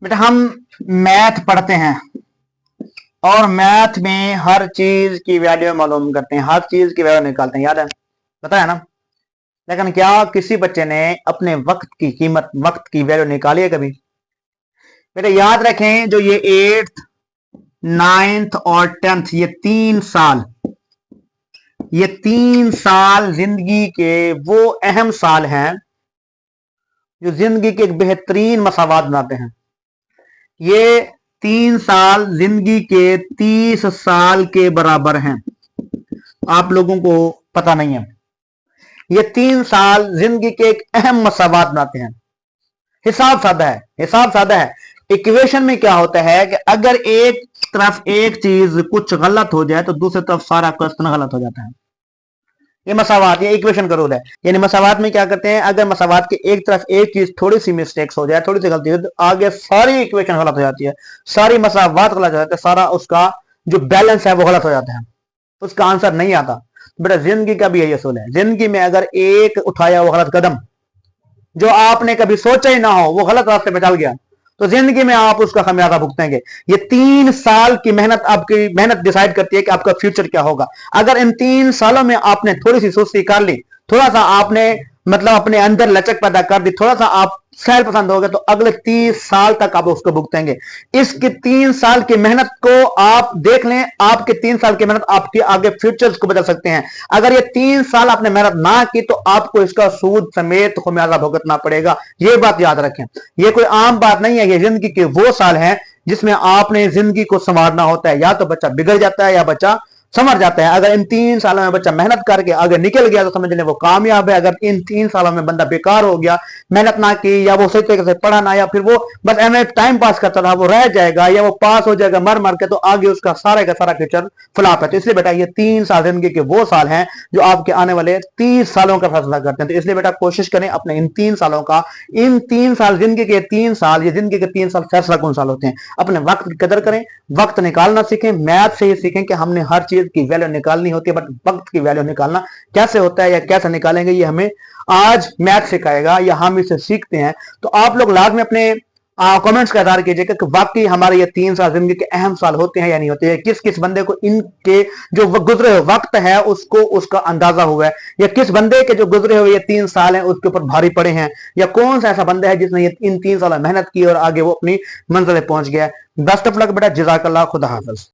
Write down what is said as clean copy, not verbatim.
बेटा हम मैथ पढ़ते हैं और मैथ में हर चीज की वैल्यू मालूम करते हैं, हर चीज की वैल्यू निकालते हैं, याद है, बताया ना। लेकिन क्या किसी बच्चे ने अपने वक्त की कीमत, वक्त की वैल्यू निकाली है कभी? बेटा याद रखें, जो ये 8th 9th और 10th ये तीन साल जिंदगी के वो अहम साल हैं जो जिंदगी के एक बेहतरीन मसावात बनाते हैं। ये 3 साल जिंदगी के 30 साल के बराबर हैं। आप लोगों को पता नहीं है, ये 3 साल जिंदगी के एक अहम मसावात बनाते हैं। हिसाब सादा है, हिसाब सादा है। इक्वेशन में क्या होता है कि अगर एक तरफ एक चीज कुछ गलत हो जाए तो दूसरी तरफ सारा क्वेश्चन गलत हो जाता है। ये मसावात, ये इक्वेशन का रूल है। यानी मसावात में क्या करते हैं, अगर मसावात के एक तरफ एक चीज थोड़ी सी मिस्टेक्स हो जाए, थोड़ी सी गलती हो, तो आगे सारी इक्वेशन गलत हो जाती है, सारी मसावात गलत हो जाती है, सारा उसका जो बैलेंस है वो गलत हो जाता है, उसका आंसर नहीं आता। बेटा जिंदगी का भी यही असूल है। जिंदगी में अगर एक उठाया वो गलत कदम जो आपने कभी सोचा ही ना हो वो गलत रास्ते पे चल गया तो जिंदगी में आप उसका खमियाजा भुगतेंगे। ये 3 साल की मेहनत, आपकी मेहनत डिसाइड करती है कि आपका फ्यूचर क्या होगा। अगर इन 3 सालों में आपने थोड़ी सी सुस्ती कर ली, थोड़ा सा आपने मतलब अपने अंदर लचक पैदा कर दी, थोड़ा सा आप सहल पसंद हो गए, तो अगले 30 साल तक आप उसको भुगतेंगे। इसकी 3 साल की मेहनत को आप देख लें, आपके 3 साल की मेहनत आपके आगे फ्यूचर्स को बदल सकते हैं। अगर ये 3 साल आपने मेहनत ना की तो आपको इसका सूद समेत खुमियाजा भुगतना पड़ेगा। ये बात याद रखें, ये कोई आम बात नहीं है। ये जिंदगी के वो साल हैं जिसमें आपने जिंदगी को संवारना होता है। या तो बच्चा बिगड़ जाता है या बच्चा समझ जाता है। अगर इन 3 सालों में बच्चा मेहनत करके आगे निकल गया तो समझ लें वो कामयाब है। अगर इन 3 सालों में बंदा बेकार हो गया, मेहनत ना की, या वो सही तरीके से पढ़ा ना, या फिर वो बस एमए टाइम पास करता रहा, वो रह जाएगा या वो पास हो जाएगा मर मर के, तो आगे उसका सारा का सारा फ्यूचर फ्लॉप है। तो इसलिए बेटा ये 3 साल जिंदगी के वो साल हैं जो आपके आने वाले 30 सालों का फैसला करते हैं। तो इसलिए बेटा कोशिश करें अपने इन 3 सालों का, इन 3 साल जिंदगी के 3 साल, ये जिंदगी के 3 साल फैसला कौन साल होते हैं। अपने वक्त की कदर करें, वक्त निकालना सीखें। मैथ से ही सीखें कि हमने हर चीज की वैल्यू निकालनी होती है, बट वक्त की वैल्यू निकालना कैसे होता है या कैसे निकालेंगे ये हमें आज मैथ सिखाएगा या हम इसे सीखते हैं। तो आप लोग लाजमी अपने कमेंट्स का इज़हार कीजिएगा कि वाकई हमारे ये 3 साल जिंदगी के अहम साल होते हैं या नहीं होते हैं। किस किस बंदे को इनके जो गुजरे हुए वक्त है उसको उसका अंदाजा हुआ है, या किस बंदे के जो गुजरे हुए ये 3 साल हैं उसके ऊपर भारी पड़े हैं, या कौन सा ऐसा बंदा है जिसने ये इन 3 साल मेहनत की और आगे वो अपनी मंजिल पहुंच गया है। बेस्ट ऑफ लक बेटा, जज़ाकल्लाह, खुदा हाफिज।